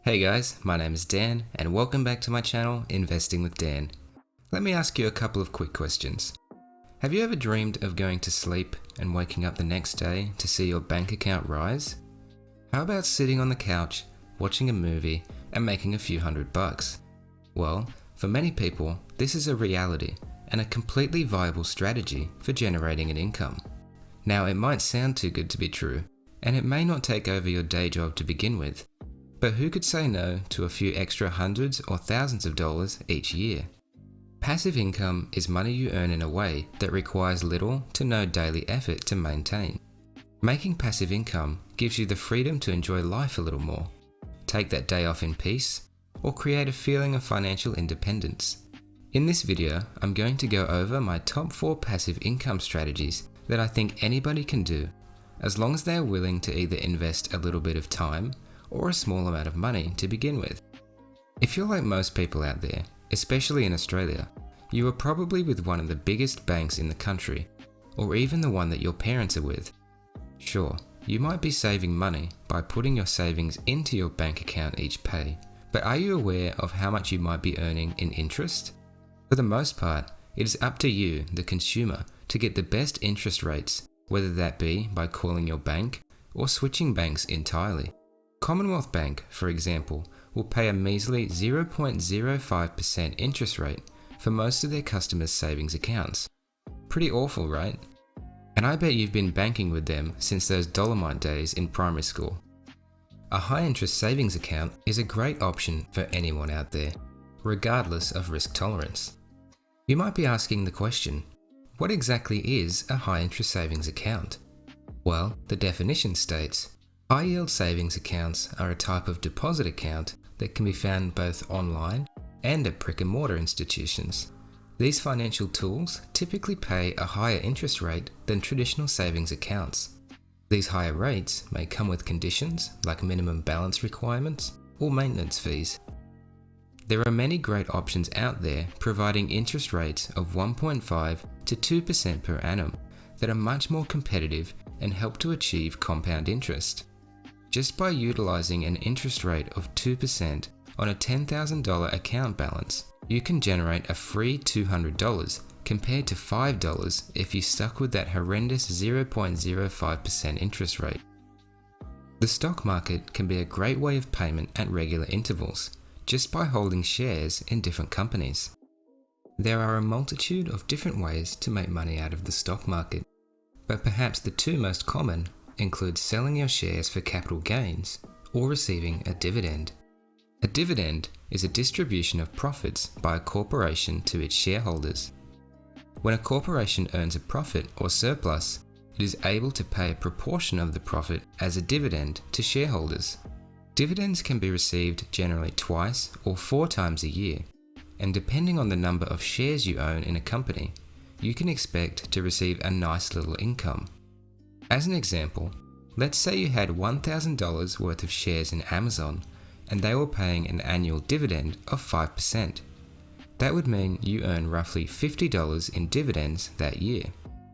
Hey guys, my name is Dan and welcome back to my channel, Investing with Dan. Let me ask you a couple of quick questions. Have you ever dreamed of going to sleep and waking up the next day to see your bank account rise? How about sitting on the couch, watching a movie and making a few $100? Well, for many people, this is a reality and a completely viable strategy for generating an income. Now, it might sound too good to be true, and it may not take over your day job to begin with, but who could say no to a few extra hundreds or thousands of dollars each year? Passive income is money you earn in a way that requires little to no daily effort to maintain. Making passive income gives you the freedom to enjoy life a little more, take that day off in peace, or create a feeling of financial independence. In this video, I'm going to go over my top 4 passive income strategies that I think anybody can do, as long as they are willing to either invest a little bit of time or a small amount of money to begin with. If you're like most people out there, especially in Australia, you are probably with one of the biggest banks in the country, or even the one that your parents are with. Sure, you might be saving money by putting your savings into your bank account each pay, but are you aware of how much you might be earning in interest? For the most part, it is up to you, the consumer, to get the best interest rates, whether that be by calling your bank or switching banks entirely. Commonwealth Bank, for example, will pay a measly 0.05% interest rate for most of their customers' savings accounts. Pretty awful, right? And I bet you've been banking with them since those Dolomite days in primary school. A high-interest savings account is a great option for anyone out there, regardless of risk tolerance. You might be asking the question, what exactly is a high-interest savings account? Well, the definition states, high-yield savings accounts are a type of deposit account that can be found both online and at brick-and-mortar institutions. These financial tools typically pay a higher interest rate than traditional savings accounts. These higher rates may come with conditions like minimum balance requirements or maintenance fees. There are many great options out there providing interest rates of 1.5 to 2% per annum that are much more competitive and help to achieve compound interest. Just by utilizing an interest rate of 2% on a $10,000 account balance, you can generate a free $200 compared to $5 if you stuck with that horrendous 0.05% interest rate. The stock market can be a great way of payment at regular intervals, just by holding shares in different companies. There are a multitude of different ways to make money out of the stock market, but perhaps the two most common include selling your shares for capital gains or receiving a dividend. A dividend is a distribution of profits by a corporation to its shareholders. When a corporation earns a profit or surplus, it is able to pay a proportion of the profit as a dividend to shareholders. Dividends can be received generally twice or 4 times a year, and depending on the number of shares you own in a company, you can expect to receive a nice little income. As an example, let's say you had $1,000 worth of shares in Amazon and they were paying an annual dividend of 5%. That would mean you earn roughly $50 in dividends that year.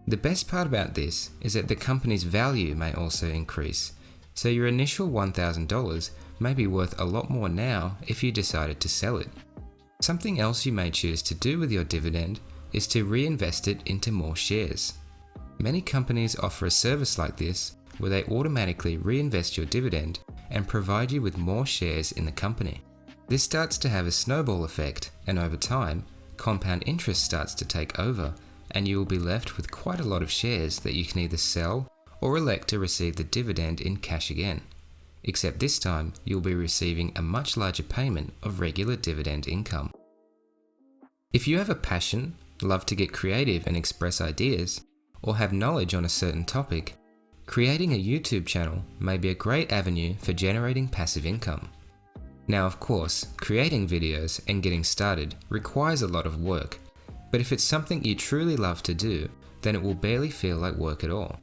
The best part about this is that the company's value may also increase, so your initial $1,000 may be worth a lot more now if you decided to sell it. Something else you may choose to do with your dividend is to reinvest it into more shares. Many companies offer a service like this where they automatically reinvest your dividend and provide you with more shares in the company. This starts to have a snowball effect, and over time, compound interest starts to take over, and you will be left with quite a lot of shares that you can either sell or elect to receive the dividend in cash again. Except this time, you'll be receiving a much larger payment of regular dividend income. If you have a passion, love to get creative and express ideas, or have knowledge on a certain topic, creating a YouTube channel may be a great avenue for generating passive income. Now, of course, creating videos and getting started requires a lot of work, but if it's something you truly love to do, then it will barely feel like work at all.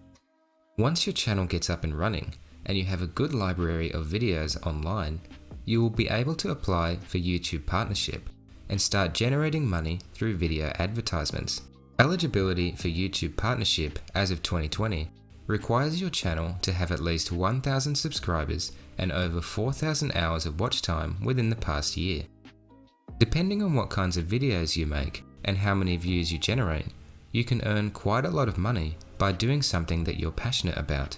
Once your channel gets up and running, and you have a good library of videos online, you will be able to apply for YouTube Partnership and start generating money through video advertisements. Eligibility for YouTube Partnership as of 2020 requires your channel to have at least 1,000 subscribers and over 4,000 hours of watch time within the past year. Depending on what kinds of videos you make and how many views you generate, you can earn quite a lot of money by doing something that you're passionate about.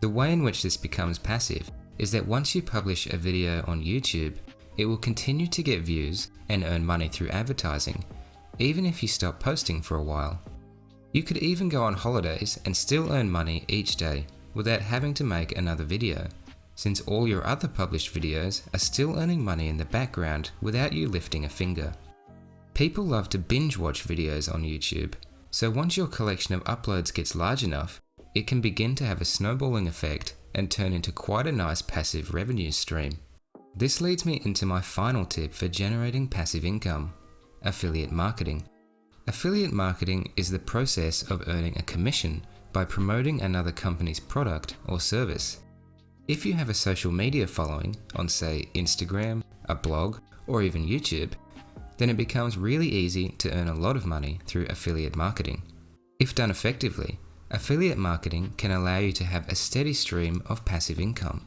The way in which this becomes passive is that once you publish a video on YouTube, it will continue to get views and earn money through advertising, even if you stop posting for a while. You could even go on holidays and still earn money each day without having to make another video, since all your other published videos are still earning money in the background without you lifting a finger. People love to binge watch videos on YouTube, so once your collection of uploads gets large enough, it can begin to have a snowballing effect and turn into quite a nice passive revenue stream. This leads me into my final tip for generating passive income: affiliate marketing. Affiliate marketing is the process of earning a commission by promoting another company's product or service. If you have a social media following on, say, Instagram, a blog, or even YouTube, then it becomes really easy to earn a lot of money through affiliate marketing. If done effectively, affiliate marketing can allow you to have a steady stream of passive income.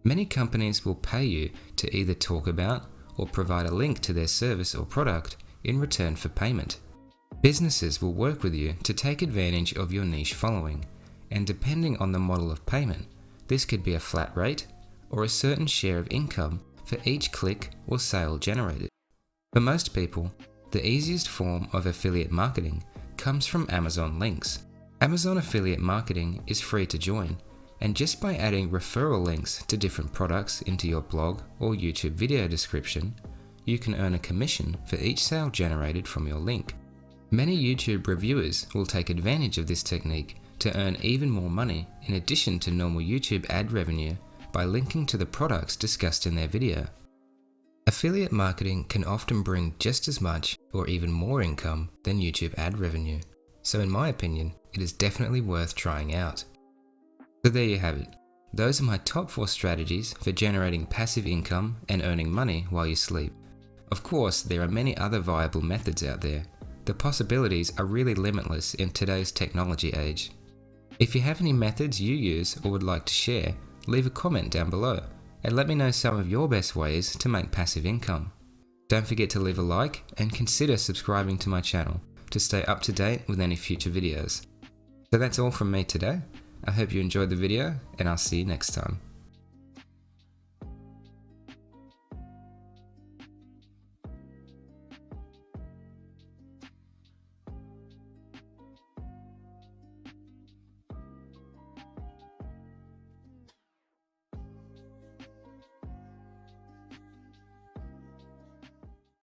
Many companies will pay you to either talk about or provide a link to their service or product in return for payment. Businesses will work with you to take advantage of your niche following, and depending on the model of payment, this could be a flat rate or a certain share of income for each click or sale generated. For most people, the easiest form of affiliate marketing comes from Amazon links. Amazon affiliate marketing is free to join, and just by adding referral links to different products into your blog or YouTube video description, you can earn a commission for each sale generated from your link. Many YouTube reviewers will take advantage of this technique to earn even more money in addition to normal YouTube ad revenue by linking to the products discussed in their video. Affiliate marketing can often bring just as much or even more income than YouTube ad revenue, so in my opinion, it is definitely worth trying out. So there you have it. Those are my top 4 strategies for generating passive income and earning money while you sleep. Of course, there are many other viable methods out there. The possibilities are really limitless in today's technology age. If you have any methods you use or would like to share, leave a comment down below and let me know some of your best ways to make passive income. Don't forget to leave a like and consider subscribing to my channel to stay up to date with any future videos. So that's all from me today. I hope you enjoyed the video, and I'll see you next time.